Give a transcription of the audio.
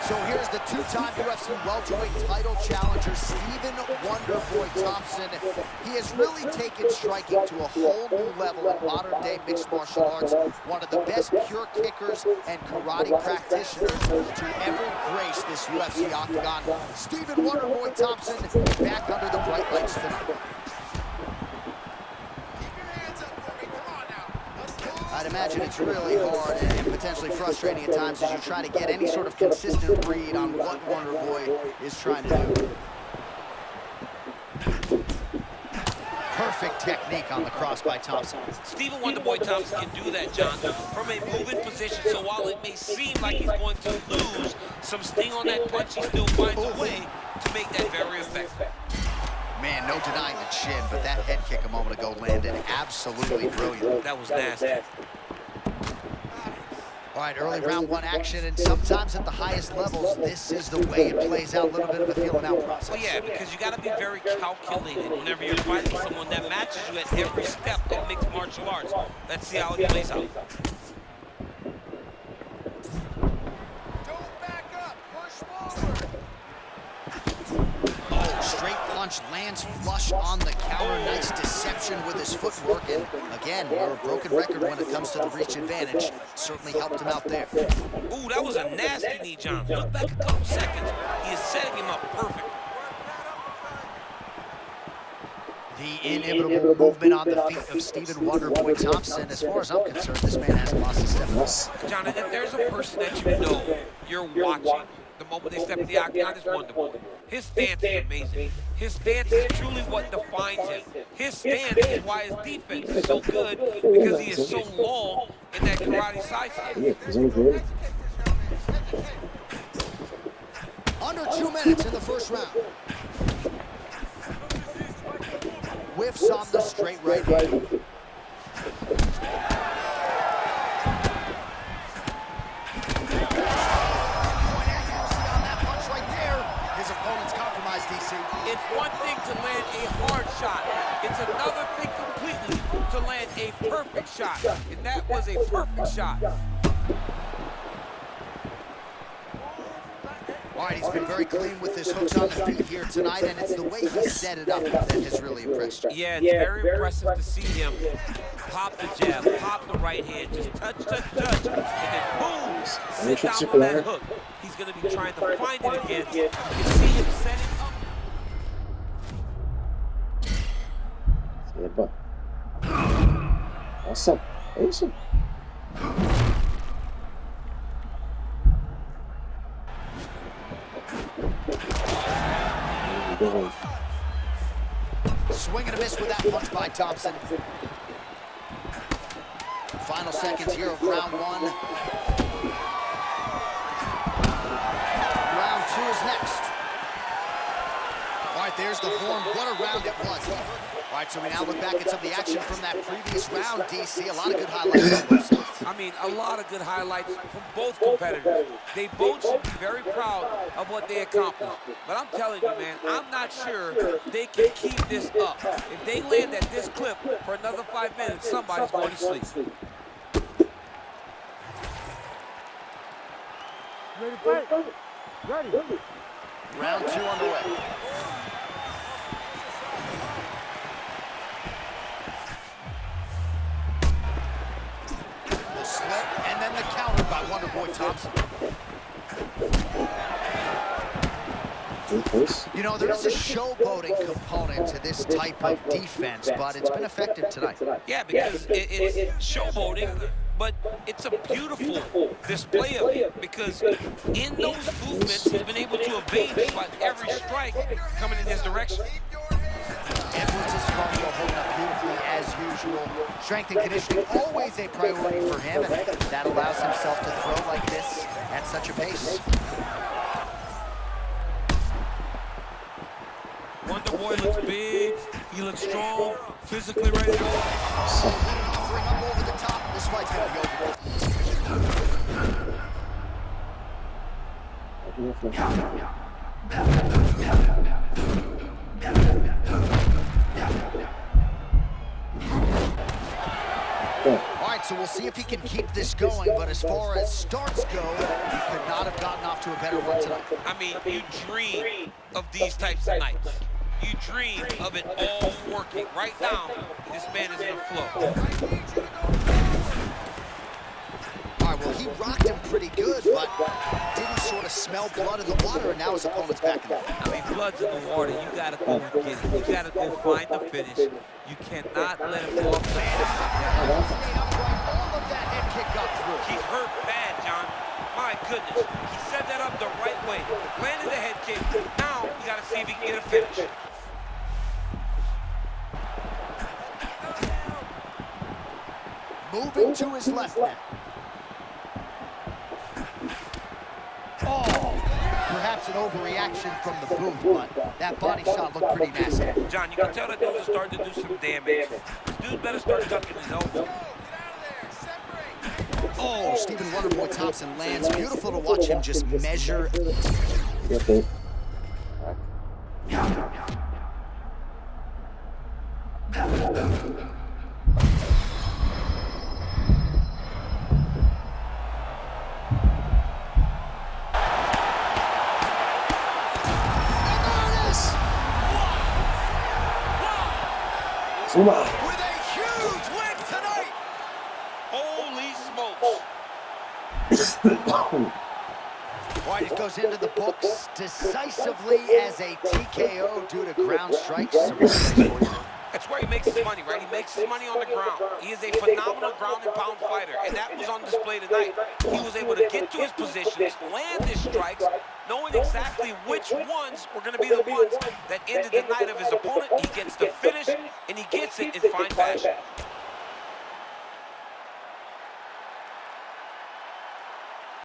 So here's the two-time UFC welterweight title challenger, Stephen Wonderboy Thompson. He has really taken striking to a whole new level in modern-day mixed martial arts. One of the best pure kickers and karate practitioners to ever grace this UFC octagon. Stephen Wonderboy Thompson back under the bright lights tonight. I'd imagine it's really hard and potentially frustrating at times as you try to get any sort of consistent read on what Wonderboy is trying to do. Perfect technique on the cross by Thompson. Stephen Wonderboy Thompson can do that, John, from a moving position. So while it may seem like he's going to lose some sting on that punch, he still finds a way to make that very effective. Man, no denying the chin, but that head kick a moment ago landed absolutely brilliant. That was nasty. All right, early round one action, and sometimes at the highest levels, this is the way it plays out, a little bit of a feeling out process. Well, yeah, because you got to be very calculated whenever you're fighting someone that matches you at every step in mixed martial arts. Let's see how it plays out. Don't back up, push forward. Straight punch lands flush on the counter. Nice deception with his footwork. And again, we're a broken record when it comes to the reach advantage. Certainly helped him out there. Ooh, that was a nasty knee, John. Look back a couple seconds. He is setting him up perfect. The inimitable movement on the feet of Stephen Wonderboy Thompson. As far as I'm concerned, this man hasn't lost a step. John, if there's a person that you know you're watching the moment they step in the octagon, it's Wonderboy. His stance is amazing. His stance is truly what defines him. His stance is why his defense is so good, because he is so long in that karate side stance. Under 2 minutes in the first round. Whiffs on the straight right hand. It's one thing to land a hard shot. It's another thing completely to land a perfect shot. And that was a perfect shot. All right, he's been very clean with his hooks on the feet here tonight, and it's the way he set it up that has really impressed you. Yeah, it's very impressive to see him pop the jab, pop the right hand, just touch, and then boom, sit down on that hook. He's going to be trying to find it again. You can see him setting up. Epa. Nossa, é isso? Swing and a miss with that punch by Thompson. Final seconds here of round one. Round two is next. All right, there's the horn. What a round it was. All right, so we now look back at some of the action from that previous round, DC. A lot of good highlights on both sides. I mean, a lot of good highlights from both competitors. They both should be very proud of what they accomplished. But I'm telling you, man, I'm not sure they can keep this up. If they land at this clip for another 5 minutes, somebody's going to sleep. Ready to fight? Ready. Round two underway. Slip, and then the counter by Wonderboy Thompson. You know, there is a showboating component to this type of defense, but it's been effective tonight. Yeah, because it's showboating, but it's a beautiful display of it, because in those movements, he's been able to evade just about every strike coming in his direction. Edwards' cardio holding up beautifully as usual. Strength and conditioning always a priority for him, and that allows himself to throw like this at such a pace. Wonderboy looks big, he looks strong, physically ready to go. Bring him over the top. This fight's gonna be over. All right, so we'll we'll see if he can keep this going, but as far as starts go, he could not have gotten off to a better one tonight. I mean, you dream of these types of nights. You dream of it all working. Right now, this man is in a flow. All right, well, he rocked him pretty good, but didn't sort of smell blood in the water, and now his opponent's back in the fight. I mean, blood's in the water. You got to go and get it. You got to go find the finish. You cannot let him go off the All of that head kick got through. He's hurt bad, John. My goodness. He set that up the right way. Landed the head kick. Now, you got to see if he can get a finish. Moving to his left now. Oh, perhaps an overreaction from the booth, but that body shot looked pretty nasty. John, you can tell that dude's starting to do some damage. This dude better start ducking his elbow. Oh, Stephen Wonderboy Thompson lands. Beautiful to watch him just measure. With a huge win tonight. Holy smokes. All right, it goes into the books decisively as a TKO due to ground strikes. That's where he makes his money, right? He makes his money on the ground. He is a phenomenal ground and pound fighter, and that was on display tonight. He was able to get to his positions, land his strikes, knowing exactly which ones were going to be the ones that ended the night of his opponent. He gets the finish, and he gets it in fine fashion.